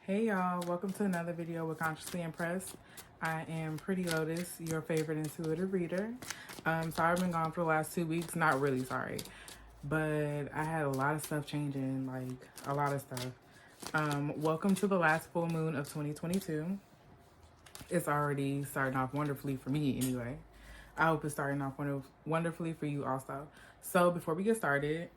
Hey y'all, welcome to another video with Consciously Impressed. I am Pretty Lotus, your favorite intuitive reader. Sorry I've been gone for the last 2 weeks. Not really sorry, but I had a lot of stuff changing, like a lot of stuff. Welcome to the last full moon of 2022. It's already starting off wonderfully for me anyway. I hope it's starting off wonderfully for you also. So before we get started,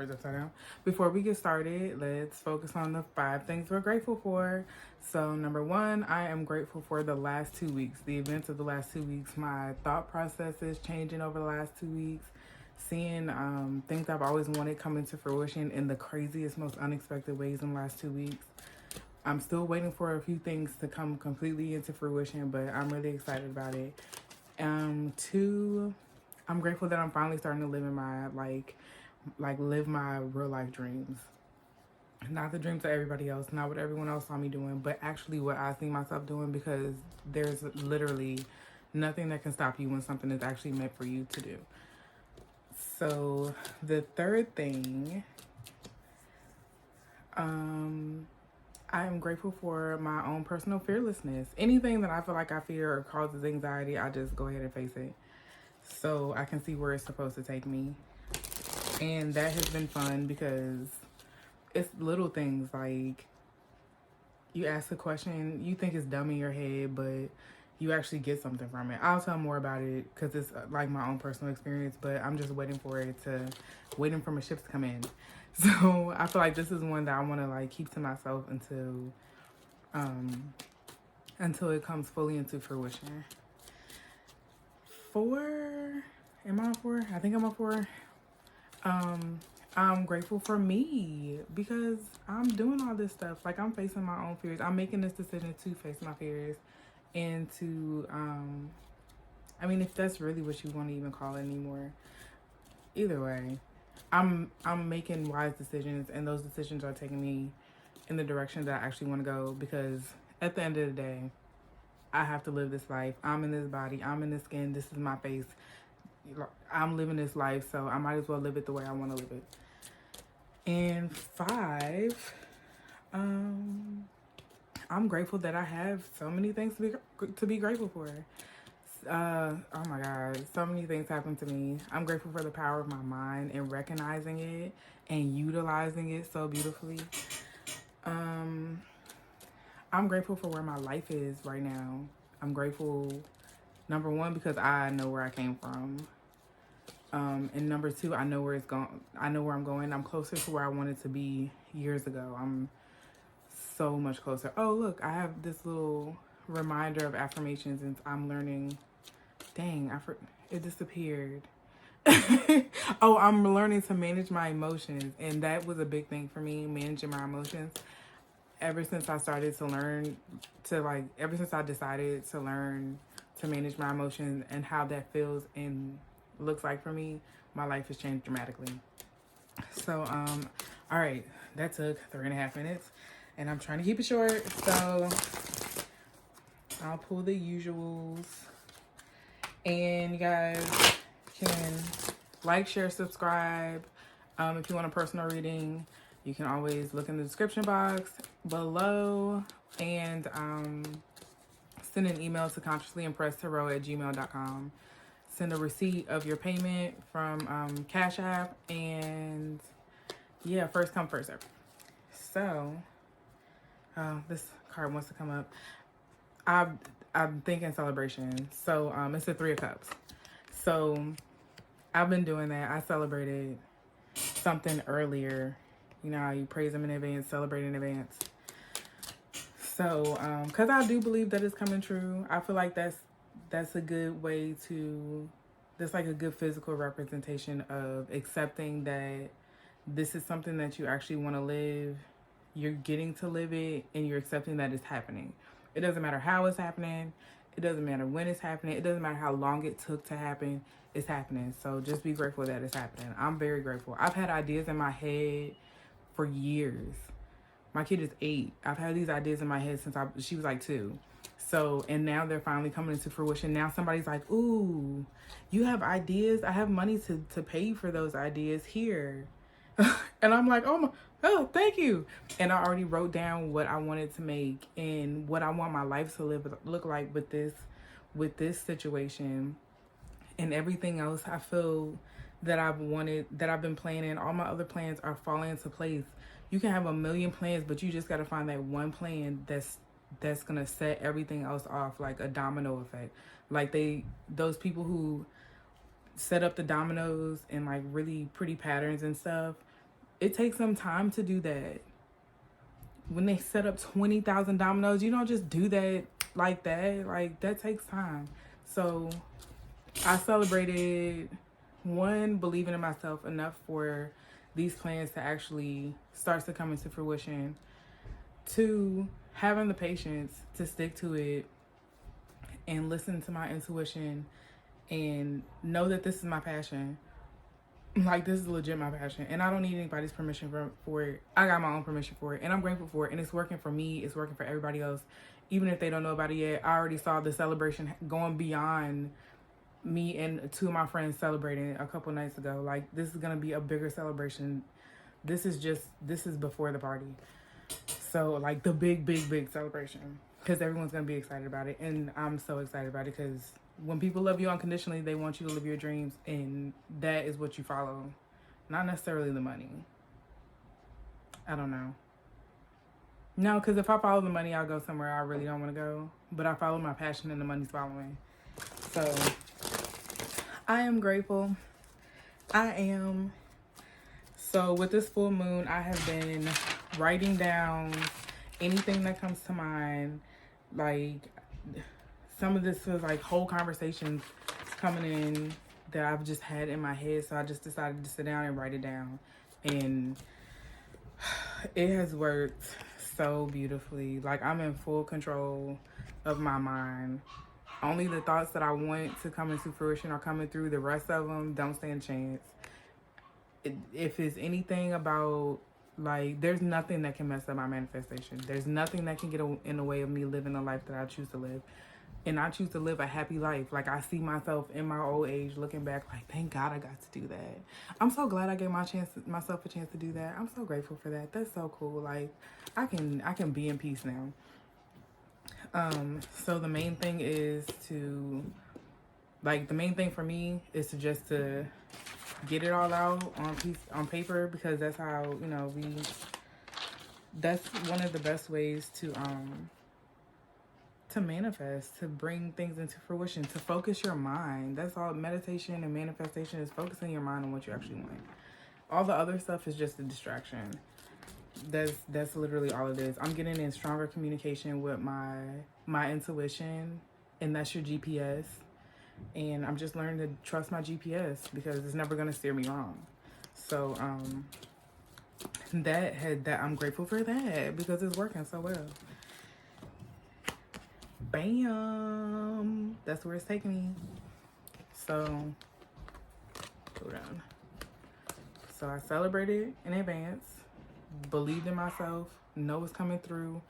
upside down. Before we get started, let's focus on the 5 things we're grateful for. So number 1, I am grateful for the last 2 weeks, the events of the last 2 weeks, my thought processes changing over the last 2 weeks, seeing things I've always wanted come into fruition in the craziest, most unexpected ways in the last 2 weeks. I'm still waiting for a few things to come completely into fruition, but I'm really excited about it. 2, I'm grateful that I'm finally starting to live in my live my real life dreams. Not the dreams of everybody else, not what everyone else saw me doing, but actually what I see myself doing, because there's literally nothing that can stop you when something is actually meant for you to do. So the 3rd thing, I am grateful for my own personal fearlessness. Anything that I feel like I fear or causes anxiety, I just go ahead and face it, so I can see where it's supposed to take me. And that has been fun because it's little things, like you ask a question, you think it's dumb in your head, but you actually get something from it. I'll tell more about it because it's like my own personal experience, but I'm just waiting for my ships to come in. So I feel like this is one that I want to like keep to myself until it comes fully into fruition. 4, am I on 4? I think I'm on 4. I'm grateful for me because I'm doing all this stuff. Like, I'm facing my own fears. I'm making this decision to face my fears and to, I mean, if that's really what you want to even call it anymore. Either way, I'm making wise decisions, and those decisions are taking me in the direction that I actually want to go, because at the end of the day, I have to live this life. I'm in this body. I'm in this skin. This is my face. I'm living this life, so I might as well live it the way I want to live it. And 5, I'm grateful that I have so many things to be grateful for. Oh my God, so many things happen to me. I'm grateful for the power of my mind and recognizing it and utilizing it so beautifully. I'm grateful for where my life is right now. I'm grateful, number 1, because I know where I came from. And number 2, I know where it's going. I know where I'm going. I'm closer to where I wanted to be years ago. I'm so much closer. Oh, look, I have this little reminder of affirmations, and I'm learning. Dang, it disappeared. Oh, I'm learning to manage my emotions, and that was a big thing for me, managing my emotions. Ever since I decided to learn to manage my emotions and how that feels and looks like for me, my life has changed dramatically. So all right, that took 3.5 minutes, and I'm trying to keep it short, so I'll pull the usuals. And you guys can like, share, subscribe. If you want a personal reading, you can always look in the description box below, and send an email to consciouslyimpressedtarot@gmail.com. Send a receipt of your payment from Cash App, and yeah, first come, first serve. So, this card wants to come up. I'm thinking celebration. So, it's the 3 of Cups. So, I've been doing that. I celebrated something earlier. You know how you praise them in advance, celebrate in advance. So, because I do believe that it's coming true. I feel like that's a good way that's like a good physical representation of accepting that this is something that you actually want to live. You're getting to live it, and you're accepting that it's happening. It doesn't matter how it's happening. It doesn't matter when it's happening. It doesn't matter how long it took to happen. It's happening. So just be grateful that it's happening. I'm very grateful. I've had ideas in my head for years. My kid is 8. I've had these ideas in my head since she was like 2. So, and now they're finally coming into fruition. Now somebody's like, ooh, you have ideas? I have money to pay you for those ideas here. And I'm like, oh, thank you. And I already wrote down what I wanted to make and what I want my life to look like with this situation and everything else. I feel that I've been planning. All my other plans are falling into place. You can have a million plans, but you just got to find that one plan that's gonna set everything else off, like a domino effect. Like those people who set up the dominoes and like really pretty patterns and stuff, it takes some time to do that. When they set up 20,000 dominoes, you don't just do that like that. Like, that takes time. So I celebrated, one, believing in myself enough for these plans to actually start to come into fruition. Two, having the patience to stick to it and listen to my intuition and know that this is my passion. Like, this is legit my passion, and I don't need anybody's permission for it. I got my own permission for it, and I'm grateful for it, and it's working for me. It's working for everybody else. Even if they don't know about it yet, I already saw the celebration going beyond me and two of my friends celebrating a couple nights ago. Like, this is going to be a bigger celebration. This is before the party. So, like, the big celebration, because everyone's going to be excited about it, and I'm so excited about it, because when people love you unconditionally, they want you to live your dreams, and that is what you follow. Not necessarily the money. I don't know. No, because if I follow the money, I'll go somewhere I really don't want to go. But I follow my passion, and the money's following. So, I am grateful. I am. So, with this full moon, I have been writing down anything that comes to mind. Like, some of this was like whole conversations coming in that I've just had in my head. So I just decided to sit down and write it down. And it has worked so beautifully. Like, I'm in full control of my mind. Only the thoughts that I want to come into fruition are coming through. The rest of them don't stand a chance. If it's anything about, like, there's nothing that can mess up my manifestation. There's nothing that can get in the way of me living the life that I choose to live. And I choose to live a happy life. Like, I see myself in my old age looking back like, thank God I got to do that. I'm so glad I gave myself a chance to do that. I'm so grateful for that. That's so cool. Like, I can be in peace now. So the main thing is the main thing for me is to get it all out on paper, because that's how, that's one of the best ways to manifest, to bring things into fruition, to focus your mind. That's all. Meditation and manifestation is focusing your mind on what you actually want. All the other stuff is just a distraction. That's literally all it is. I'm getting in stronger communication with my intuition, and that's your GPS. And I'm just learning to trust my GPS, because it's never gonna steer me wrong. So that I'm grateful for that, because it's working so well. Bam! That's where it's taking me. So, hold on. So I celebrated in advance, believed in myself, know it's coming through.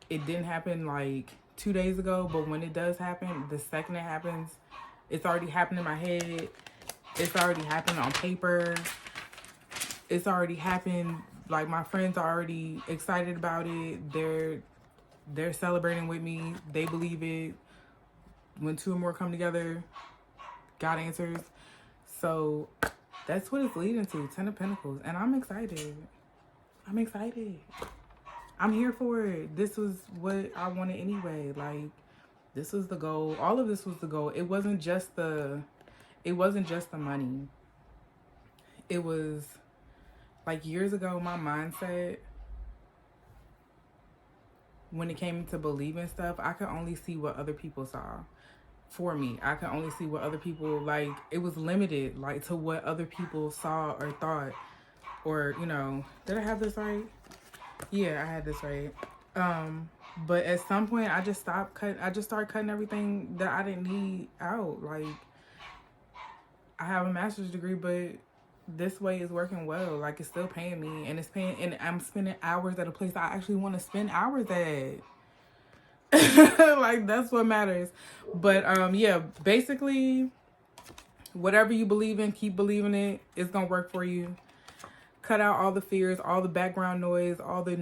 It didn't happen like 2 days ago, but when it does happen, the second it happens, it's already happened in my head. It's already happened on paper. It's already happened. Like, my friends are already excited about it. They're celebrating with me. They believe it. When two or more come together, God answers. So that's what it's leading to. 10 of Pentacles. And I'm excited. I'm here for it. This was what I wanted anyway. Like, this was the goal. All of this was the goal. It wasn't just the money. It was like, years ago, my mindset, when it came to believing stuff, I could only see what other people saw for me. I could only see what other people, like, it was limited, like, to what other people saw or thought, or, did I have this right? Yeah, I had this right. But at some point, I just started cutting everything that I didn't need out. Like, I have a master's degree, but this way is working well. Like, it's still paying me, and I'm spending hours at a place I actually want to spend hours at. Like, that's what matters. But yeah, basically, whatever you believe in, keep believing it. It's gonna work for you. cut out all the fears, all the background noise, all the